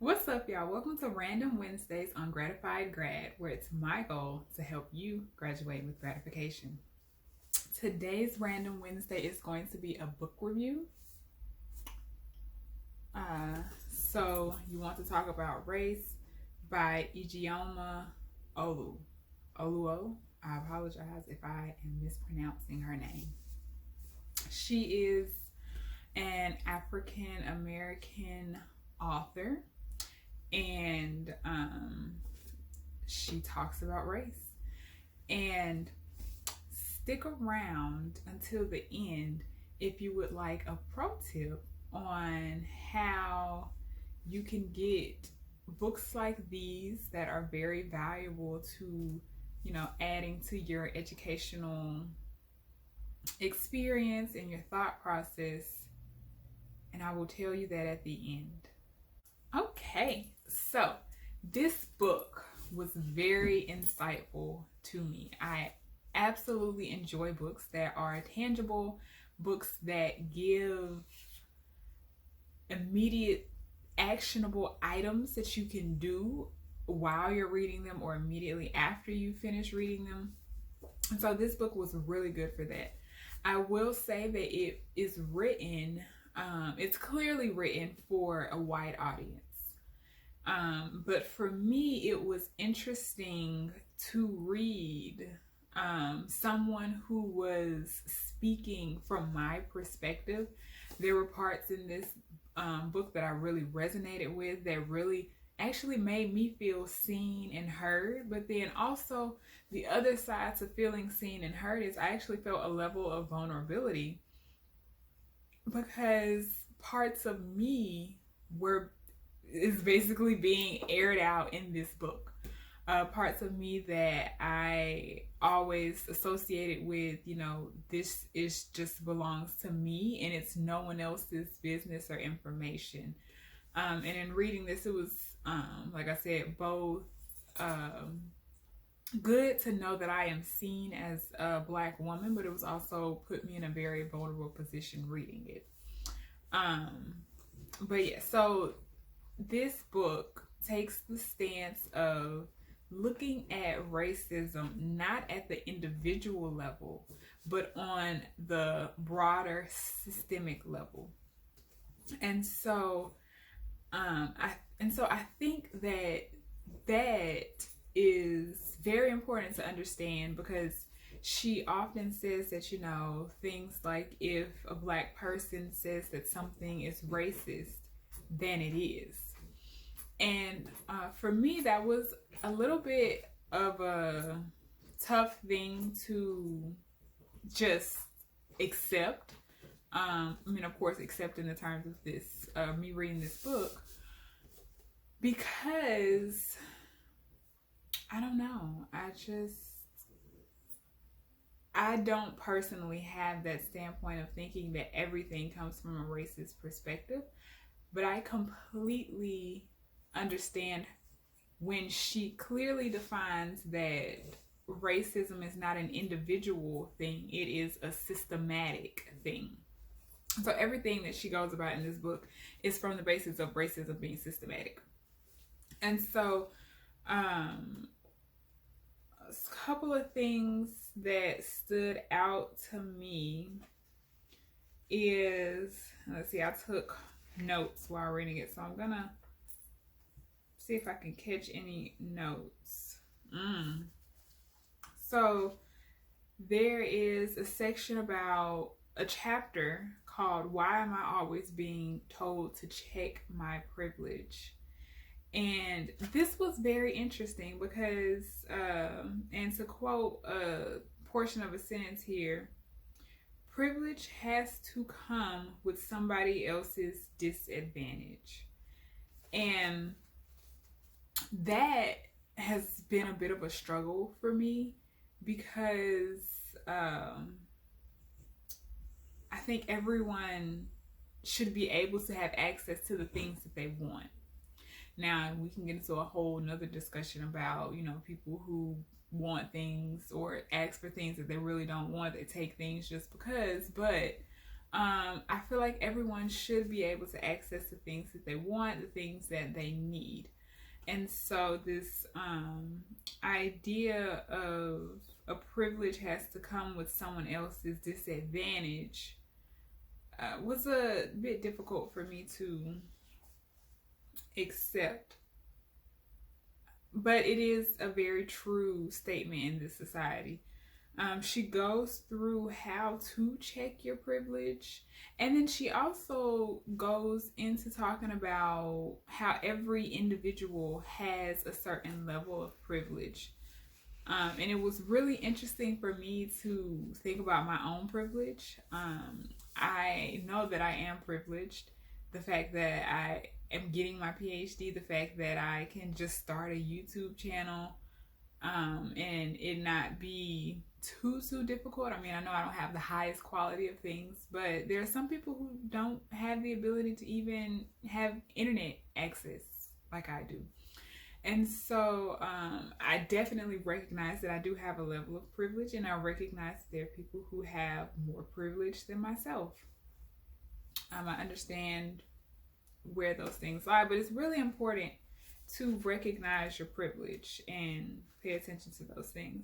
What's up, y'all? Welcome to Random Wednesdays on Gratified Grad, where it's my goal to help you graduate with gratification. Today's Random Wednesday is going to be a book review. So you want to talk about Race by Ijeoma Oluo. I apologize if I am mispronouncing her name. She is an African American author, and she talks about race. And stick around until the end if you would like a pro tip on how you can get books like these that are very valuable to, adding to your educational experience and your thought process. And I will tell you that at the end. Okay, so this book was very insightful to me. I absolutely enjoy books that are tangible, books that give immediate actionable items that you can do while you're reading them or immediately after you finish reading them. And so this book was really good for that. I will say that it is written, it's clearly written for a wide audience. But for me, it was interesting to read someone who was speaking from my perspective. There were parts in this book that I really resonated with, that really actually made me feel seen and heard. But then also the other side to feeling seen and heard is I actually felt a level of vulnerability, because parts of me is basically being aired out in this book. Parts of me that I always associated with, this is just belongs to me and it's no one else's business or information. And in reading this, it was, like I said, both good to know that I am seen as a Black woman, but it was also put me in a very vulnerable position reading it. But yeah, so this book takes the stance of looking at racism not at the individual level, but on the broader systemic level. And so I think that is very important to understand, because she often says that, things like if a Black person says that something is racist, then it is. And for me, that was a little bit of a tough thing to just accept. Of course, accept in the terms of this, me reading this book, because I don't know. I don't personally have that standpoint of thinking that everything comes from a racist perspective, but I completely understand when she clearly defines that racism is not an individual thing, it is a systematic thing. So everything that she goes about in this book is from the basis of racism being systematic. And so a couple of things that stood out to me is, let's see, I took notes while reading it, so I'm gonna see if I can catch any notes. So there is a section about a chapter called "Why Am I Always Being Told to Check My Privilege?" And this was very interesting because, and to quote a portion of a sentence here, privilege has to come with somebody else's disadvantage. And that has been a bit of a struggle for me, because I think everyone should be able to have access to the things that they want. Now, we can get into a whole nother discussion about, people who want things or ask for things that they really don't want. They take things just because. But I feel like everyone should be able to access the things that they want, the things that they need. And so this idea of a privilege has to come with someone else's disadvantage was a bit difficult for me to accept. But it is a very true statement in this society. She goes through how to check your privilege. And then she also goes into talking about how every individual has a certain level of privilege. And it was really interesting for me to think about my own privilege. I know that I am privileged. The fact that I am getting my PhD, the fact that I can just start a YouTube channel and it not be too difficult. I mean, I know I don't have the highest quality of things, but there are some people who don't have the ability to even have internet access like I do. And so I definitely recognize that I do have a level of privilege, and I recognize there are people who have more privilege than myself. I understand where those things lie, but it's really important to recognize your privilege and pay attention to those things.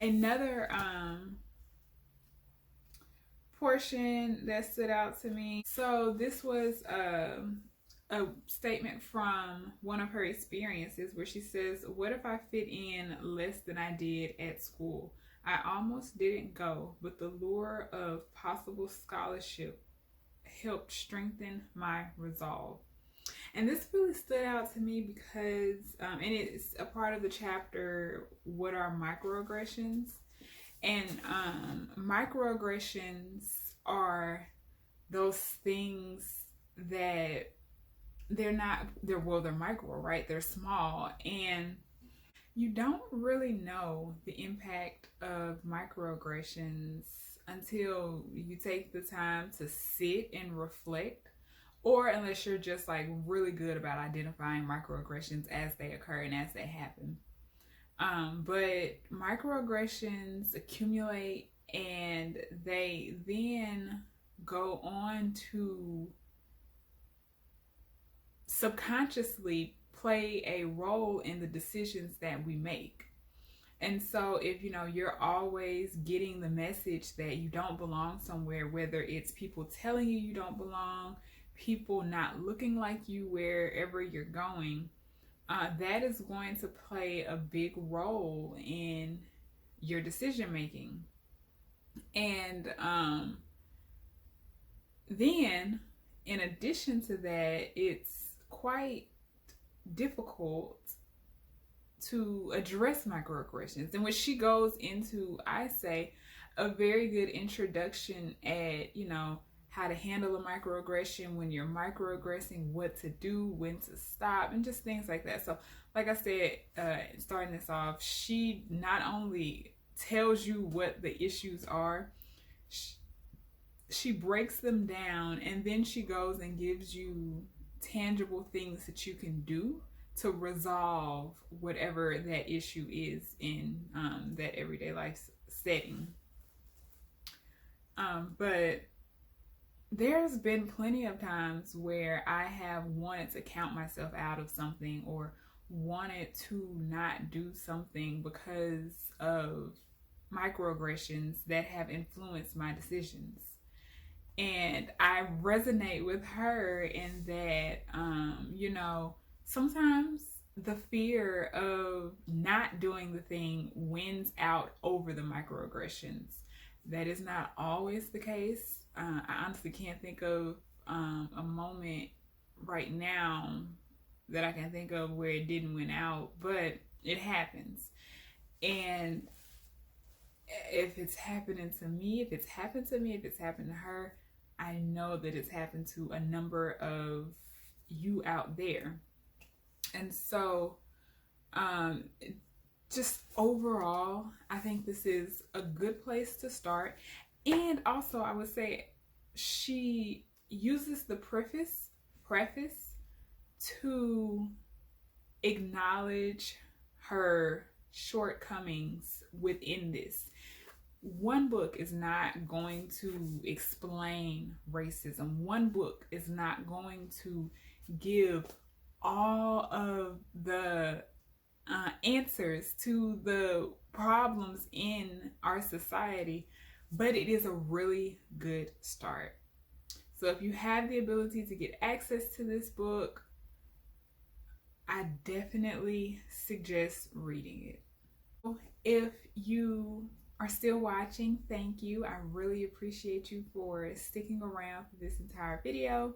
Another portion that stood out to me. So this was a statement from one of her experiences where she says, "What if I fit in less than I did at school? I almost didn't go, but the lure of possible scholarship helped strengthen my resolve." And this really stood out to me because, and it's a part of the chapter, What are microaggressions? And microaggressions are those things that they're micro, right? They're small, and you don't really know the impact of microaggressions until you take the time to sit and reflect, or unless you're just like really good about identifying microaggressions as they occur and as they happen. But microaggressions accumulate, and they then go on to subconsciously play a role in the decisions that we make. And so if you're always getting the message that you don't belong somewhere, whether it's people telling you you don't belong, people not looking like you wherever you're going, that is going to play a big role in your decision making. And then in addition to that, it's quite difficult to address microaggressions, in which she goes into, I say, a very good introduction at how to handle a microaggression, when you're microaggressing, what to do, when to stop, and just things like that. So like I said, starting this off, she not only tells you what the issues are, she breaks them down, and then she goes and gives you tangible things that you can do to resolve whatever that issue is in that everyday life setting. But there's been plenty of times where I have wanted to count myself out of something, or wanted to not do something because of microaggressions that have influenced my decisions. And I resonate with her in that, sometimes the fear of not doing the thing wins out over the microaggressions. That is not always the case. I honestly can't think of a moment right now that I can think of where it didn't win out, but it happens. And if it's happening to me, if it's happened to her, I know that it's happened to a number of you out there. And so just overall, I think this is a good place to start. And also, I would say she uses the preface to acknowledge her shortcomings within this. one book is not going to explain racism. One book is not going to give all of the answers to the problems in our society, but it is a really good start. So if you have the ability to get access to this book, I definitely suggest reading it. If you are still watching, thank you. I really appreciate you for sticking around for this entire video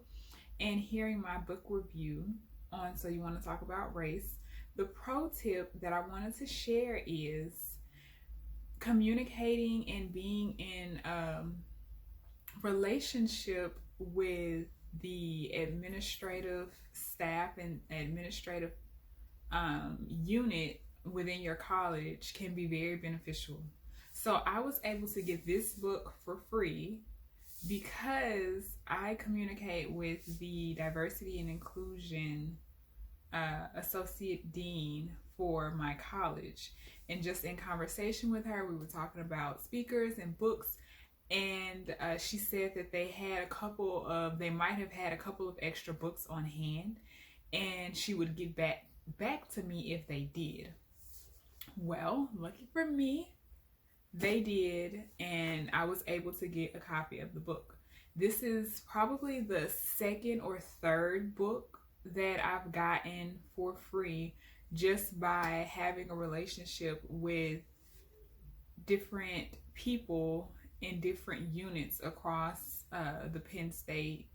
and hearing my book review on So You Want to Talk About Race. The pro tip that I wanted to share is communicating and being in a relationship with the administrative staff and administrative unit within your college can be very beneficial. So I was able to get this book for free because I communicate with the diversity and inclusion associate dean for my college, and just in conversation with her, we were talking about speakers and books, and she said that they might have had a couple of extra books on hand, and she would get back to me if they did. Well, lucky for me, they did, and I was able to get a copy of the book. This is probably the second or third book that I've gotten for free just by having a relationship with different people in different units across the Penn State,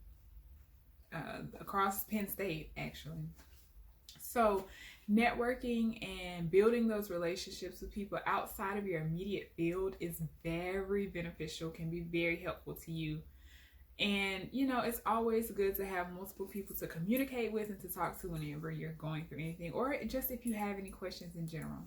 actually. So networking and building those relationships with people outside of your immediate field is very beneficial, can be very helpful to you. And, you know, it's always good to have multiple people to communicate with and to talk to whenever you're going through anything, or just if you have any questions in general.